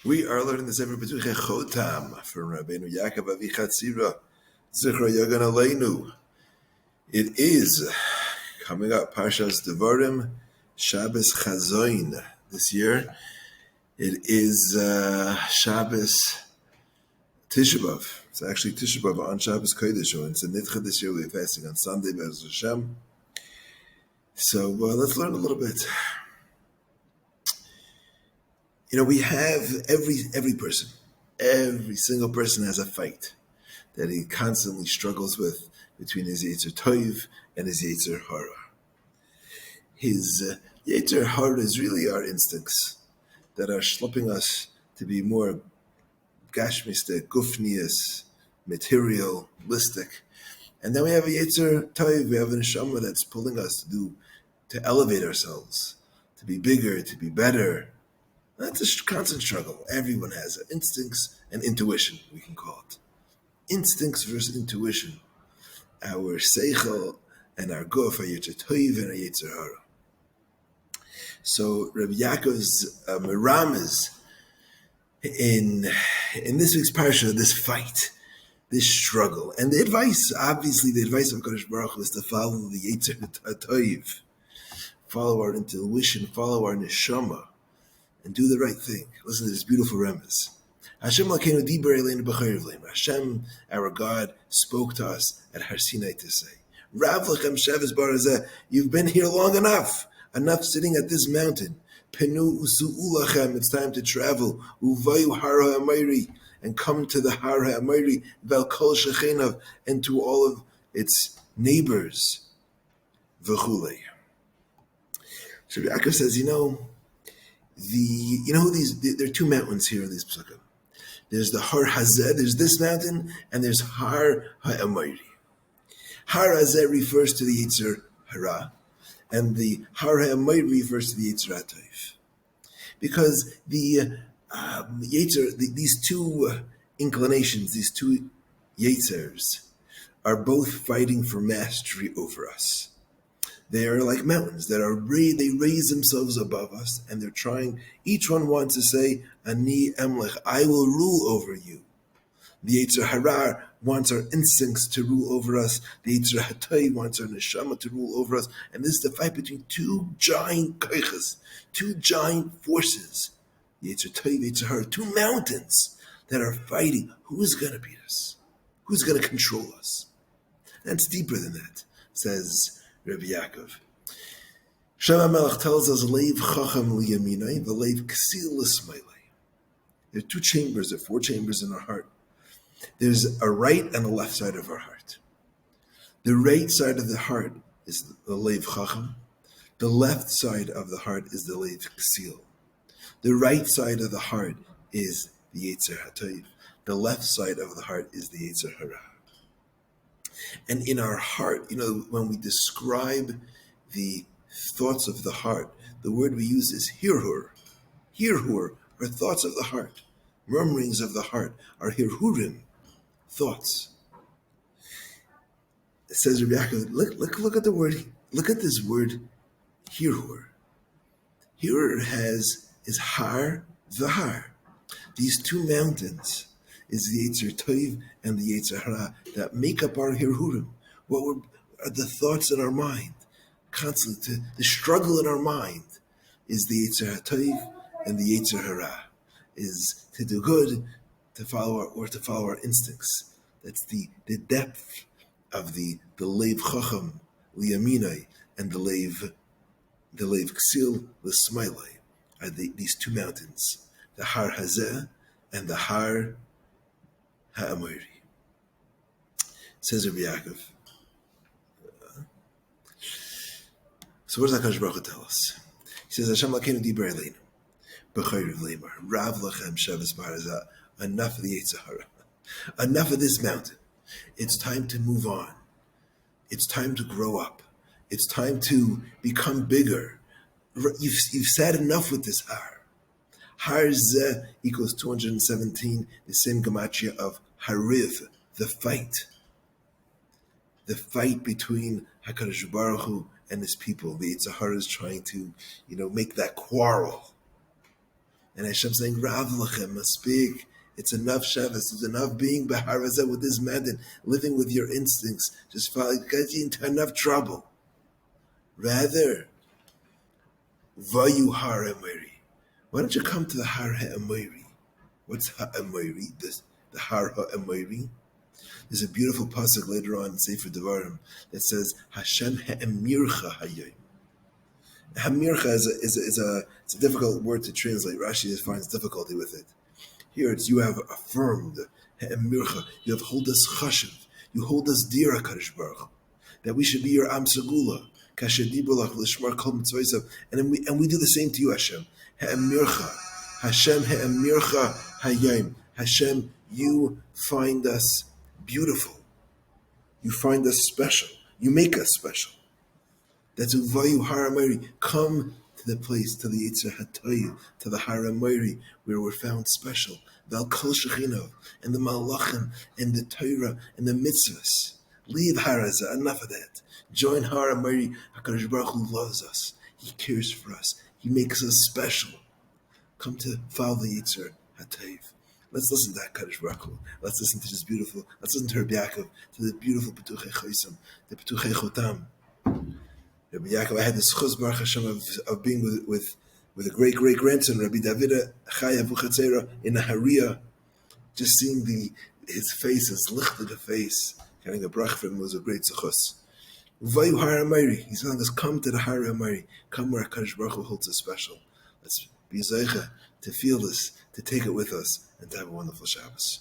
We are learning the Sefer Pituchei Chotam from Rabbeinu Yaakov Avichatzira, Zichra Yagan Aleinu. It is coming up, Pashas Devarim, Shabbos Chazoin. This year, it is Shabbos Tisha B'Av. It's actually Tisha B'Av on Shabbos Kodesh, and it's a Nidcha this year. We're fasting on Sunday, Be'ez Hashem. So let's learn a little bit. You know, we have every person, every single person has a fight that he constantly struggles with between his Yetzer Tov and his Yetzer Hara. His Yetzer Hara is really our instincts that are schlepping us to be more gashmistic, gufnius, materialistic. And then we have a Yetzer Tov, we have a neshama that's pulling us to elevate ourselves, to be bigger, to be better. That's a constant struggle. Everyone has it. Instincts and intuition, we can call it. Instincts versus intuition. Our seichel and our guf, our Yetzer Tov and our Yetzer Hara. So Rabbi Yaakov's Merames in this week's parsha, this fight, this struggle. And the advice of HaKadosh Baruch Hu is to follow the Yetzer Tov, follow our intuition, follow our neshama, and do the right thing. Listen to this beautiful remez. Hashem, our God, spoke to us at Har Sinai to say, Rav lechem sheves barazeh, you've been here long enough sitting at this mountain. Penu usu'u lachem, it's time to travel. Uvayu har ha'amayri, and come to the har ha'amayri, vel kol shechenav, and to all of its neighbors. V'chulei. So Yaakov says, there are two mountains here in this psukim. There's the Har Hazeh, there's this mountain, and there's Har Ha'amayri. Har Hazeh refers to the Yetzer Hara, and the Har Ha'amayri refers to the Yetzer HaTov. Because these two inclinations, these two Yetzers, are both fighting for mastery over us. They are like mountains that they raise themselves above us, and they're trying. Each one wants to say, "Ani emlech, I will rule over you." The Yetzer Hara wants our instincts to rule over us. The Yetzer HaTov wants our neshama to rule over us, and this is the fight between two giant koiches, two giant forces. Yetzer Tov, Yetzer Hara, two mountains that are fighting. Who's going to beat us? Who's going to control us? That's deeper than that, says Rabbi Yaakov. Shema Melech tells us, Leiv Chacham Liyaminai, the Leiv Ksil L'Smailai. There are two chambers, there are four chambers in our heart. There's a right and a left side of our heart. The right side of the heart is the Leiv Chacham. The left side of the heart is the Leiv Ksil. The right side of the heart is the Yetzer HaTov. The left side of the heart is the Yetzer Hara. And in our heart, when we describe the thoughts of the heart, the word we use is hirhur. Hirhur are thoughts of the heart. Murmurings of the heart are hirhurim, thoughts. It says, Rabbi Yaakov, look at the word, look at this word, hirhur. Hirhur is har, v'har. These two mountains is the Yetzer Tov and the Yetzer Hara that make up our hirhurim. What are the thoughts in our mind? Constantly, the struggle in our mind is the Yetzer HaTov and the Yetzer Hara. Is to do good, to follow our instincts. That's the depth of the Leiv Chacham Liyaminai and the Leiv Ksil L'Smailai are these two mountains, the Har Hazeh and the Har Ha'amayri. Says Rabbi Yaakov. So what does HaKadosh Baruch Hu tell us? He says, Hashem Lakeinu Diber Eleinu, B'chayriv Leimar, Rav Lachem Sheves Barazah, enough of the Yetzer Hara, enough of this mountain. It's time to move on. It's time to grow up. It's time to become bigger. You've said enough with this Har. Har Zeh equals 217, the same gematria of Hariv, the fight. The fight between HaKadosh Baruch Hu and his people. The Yetzer Hara is trying to, make that quarrel. And Hashem saying, Rav Lachem, speak. It's enough Shabbos. It's enough being Behar Hazeh with this madden, living with your instincts. Just get you into enough trouble. Rather, Vayu Har Emori. Why don't you come to the Har HaEmori? What's HaEmori? The Har HaEmori? There's a beautiful pasuk later on in Sefer Devarim that says, Hashem HaEmircha Hayom. Hamircha it's a difficult word to translate. Rashi just finds difficulty with it. Here it's you have affirmed, Hamircha. You have hold us chashiv. You hold us dear, HaKadosh Baruch Hu, that we should be your Am Segula. And we do the same to you, Hashem. Ha'emircha. Hashem ha'emircha hayom. Hashem, you find us beautiful. You find us special. You make us special. That's Uvayu Haramari. Come to the place, to the Yetzer Hatoyu, to the Haramari, where we're found special. Val Kol Shechinov, and the Malachim, and the Torah, and the mitzvahs. Leave Haraza, enough of that. Join Haramari. HaKadosh Baruch Hu loves us. He cares for us. He makes us special. Come to follow the Yetzer Hatoyu. Let's listen to HaKadosh Baruch Hu. Let's listen to this beautiful, let's listen to Rabbi Yaakov, to the beautiful Pituchei Chotam, the Pituchei Chotam. Rabbi Yaakov, I had the schus Baruch Hashem of being with a great-great-grandson, Rabbi Davida Chaya Vuchatzera in Nahariya, just seeing his face, his lichtige face, getting a brach from him was a great schus. Vayu Har HaMayri, he's telling us, come to the Har HaMayri, come where HaKadosh Baruch Hu holds us special. Let's be zeicha to feel this, to take it with us, and to have a wonderful Shabbos.